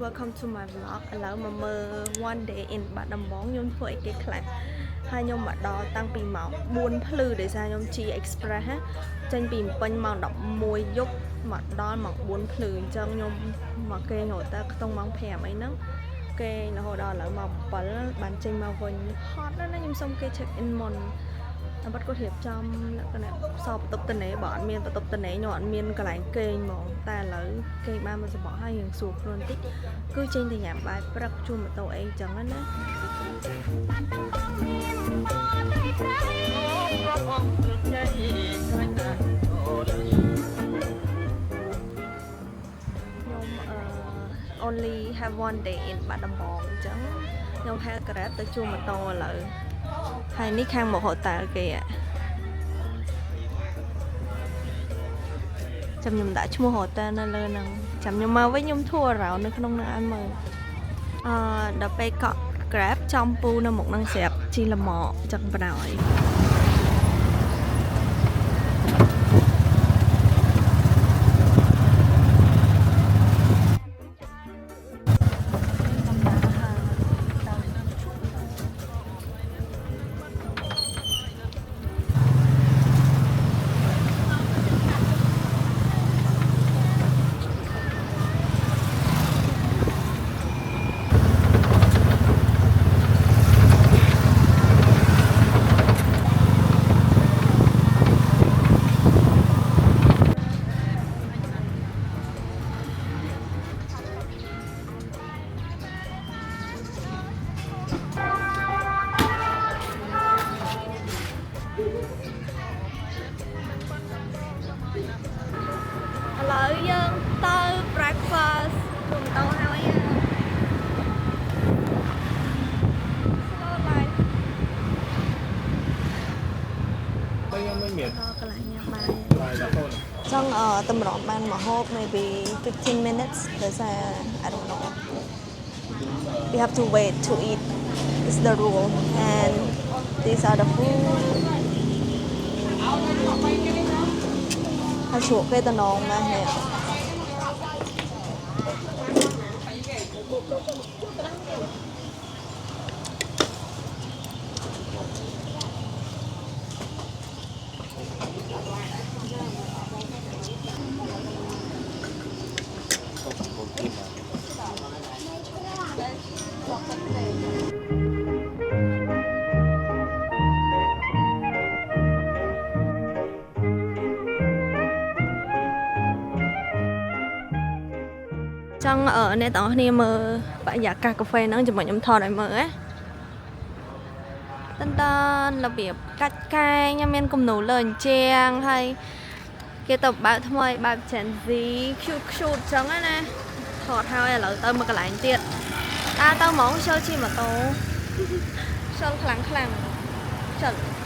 Welcome to my vlog ឥឡូវមកមើល one day in បាត់ដំបងខ្ញុំធ្វើអីគេខ្លះហើយខ្ញុំមកដល់តាំងពីម៉ោង4ភ្លឺដោយសារខ្ញុំ G Express ចេញពីពេញម៉ោង11យប់មកដល់ម៉ោង4ភ្លឺអញ្ចឹងខ្ញុំមកគេងរហូតដល់ខ្ទង់ម៉ោង5អីហ្នឹងគេងរហូតដល់ឥឡូវម៉ោង7បានចេញមកវិញហត់ណាស់ខ្ញុំសុំគេ check in មុនតែបាត់គាត់រៀបចំលក្ខណៈសពបន្ទប់តនេបើអត់មានបន្ទប់តនេខ្ញុំអត់មានកន្លែងគេងហ្មងតែឥឡូវគេបានមកសបោះហើយរៀងស្រួលខ្លួនតិចគឺចេញទៅញ៉ាំបាយព្រឹកជួលម៉ូតូអីចឹងណាonly have one day in បាត់ដំបងអញ្ចឹងខ្ញុំ hail Grab ទៅជួលម៉ូតូឥឡូវហើយនេះខាងមកហូតែលគេចាំខ្ញុំដាក់ឈ្មោះហូតែលនៅលើហ្នឹងចាំខ្ញុំមកវិញខ្ញុំធួរោនៅក្នុងហ្នឹងឲ្យមើលដល់ពេលកក់ Grab ចំពូនៅមុខហ្នឹងស្រាប់ជីលម៉កចឹងបណ្ដោយឥឡូវយើងទៅ breakfast ជួលម៉ូតូហើយ Slow life ไม่មាន កន្លែងញ៉ាំបាយចង់តម្រង់បានមកហូប maybe 15 minutes ដោយសារ I don't know we have to wait to eat is the rule and these are the food ហើយជួបគេតំណងណាស់នេះចង់អ្នកទាំងអស់គ្នាមើលបរិយាកាសកាហ្វេហ្នឹងជាមួយខ្ញុំថតឲ្យមើលណាតើរបៀបកាច់កែងមានគំនូរលើអញ្ចឹងហើយគេទៅបើកថ្មីបើក Gen Z cute ចឹងណាថតហើយឥឡូវទៅមកកន្លែងទៀតទៅហ្មងចូលជិះម៉ូតូចូលខ្លាំង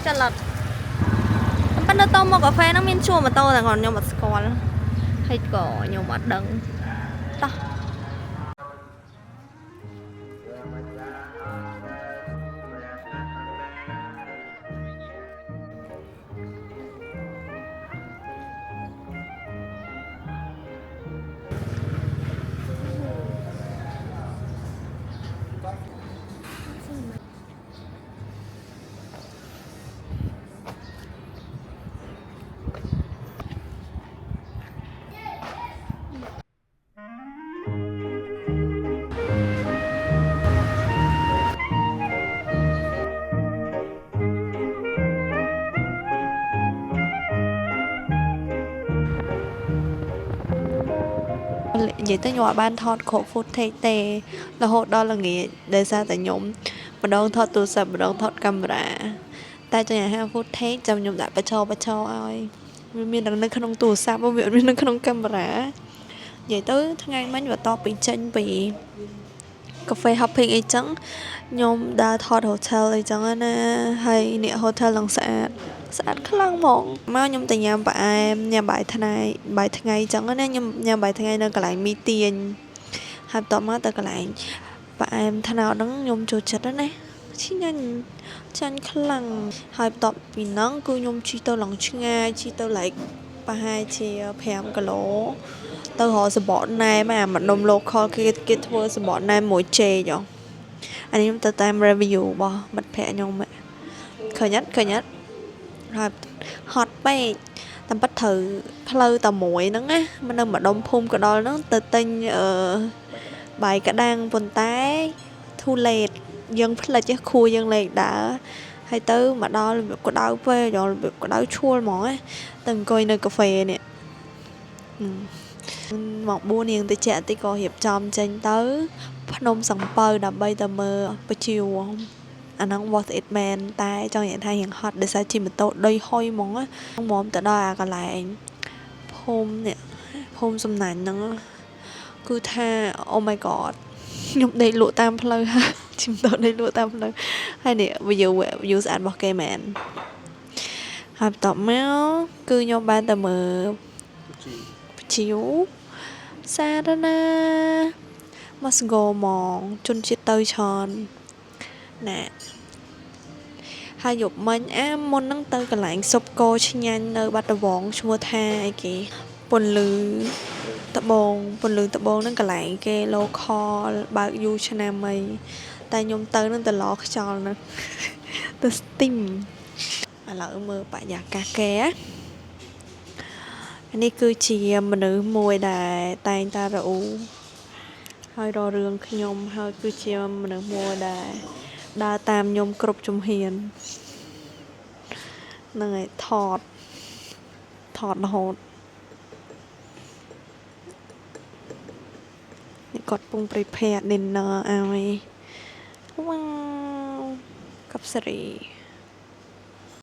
ចូលឡត់ប៉ុន្តែទៅមកកាហ្វេហ្នឹងមានជួលម៉ូតូតែគាត់ខ្ញុំអត់ស្គាល់ហើយក៏ខ្ញុំអត់ដឹងតោះនិយាយទៅខ្ញុំអត់បានថតគ្រប់ footage ទេរហូតដល់ល្ងាចដោយសារតែខ្ញុំម្ដងថតទូរស័ព្ទម្ដងថតកាមេរ៉ាតែចង់ឲ្យ footage ចាំខ្ញុំដាក់បញ្ចូលឲ្យវាមាននៅក្នុងទូរស័ព្ទវាអត់មាននៅក្នុងកាមេរ៉ានិយាយទៅថ្ងៃមិញបន្ទាប់ពីចេញពីកាហ្វេ hopping អីចឹងខ្ញុំដើរថត hotel អីចឹងណាហើយអ្នក hotel ឡើងស្អាតខ្លាំងហ្មងមកខ្ញុំទៅញ៉ាំផ្អែមញ៉ាំបាយថ្ងៃចឹងណាខ្ញុំញ៉ាំបាយថ្ងៃនៅកន្លែងមីទាញហើយបន្ទាប់មកទៅកន្លែងផ្អែមថ្នោតហ្នឹងខ្ញុំចូលចិត្តណាឆ្ងាញ់ខ្លាំងហើយបន្ទាប់ពីហ្នឹងគឺខ្ញុំជិះទៅឡើងឆ្ងាយជិះទៅ like ប្រហែលជា5គីឡូ ទៅរកសបកណែមអាម្ដុំ local គេធ្វើសបកណែមមួយចេកហ៎អានេះខ្ញុំទៅតាម review របស់មិត្តភ័ក្ដិខ្ញុំឃើញអត់ហើយហត់ពេកតាមពិតត្រូវផ្លូវតែមួយហ្នឹងណានៅម្ដុំភូមិកដលហ្នឹងទៅទិញបាយក្ដាំងប៉ុន្តែ too late យើងផ្លិចខួរយើងលេខដើរហើយទៅមកដល់របៀបក្តៅពេករបៀបក្តៅឈួលហ្មងណាទៅអង្គុយនៅកាហ្វេនេះមក4នាងតិចតិចក៏រៀបចំចេញទៅភ្នំសំពៅដើម្បីទៅមើលបជាវអាហ្នឹង worth it man តែចង់និយាយថារៀងហត់ដោយសារជិះម៉ូតូដីហុយហ្មងណាមកទៅដល់អាកន្លែងភូមិនេះភូមិសំណាញ់ហ្នឹងគឺថា oh my god ខ្ញុំដេកលក់តាមផ្លូវហើយជិះម៉ូតូដេកលក់តាមផ្លូវហើយនេះ view ស្អាតរបស់គេមែនហើយបន្ទាប់មកគឺខ្ញុំបានទៅមើលបជាវសាធារណៈមកស្គរហ្មងជនជាតិទៅច្រើនណាហើយយប់មិញមុនហ្នឹងទៅកន្លែងស៊ុបគោឆ្ញាញ់នៅបាត់ដំបងឈ្មោះថាអីគេពន្លឺត្បូងហ្នឹងកន្លែងគេ local បើកយូរឆ្នាំអីតែខ្ញុំទៅនឹងទៅឡខ្យល់ហ្នឹងទៅ steam ឥឡូវមើលបរិយាកាសគេនេះគឺជាមនុស្សមួយដែលតែងតែរអ៊ូហើយរករឿងខ្ញុំហើយគឺជាមនុស្សមួយដែលដើរតាមខ្ញុំគ្រប់ជំហានហ្នឹងហើយថតរហូតនេះគាត់ពង prepare dinner ឲ្យវ៉ាវកັບសេរី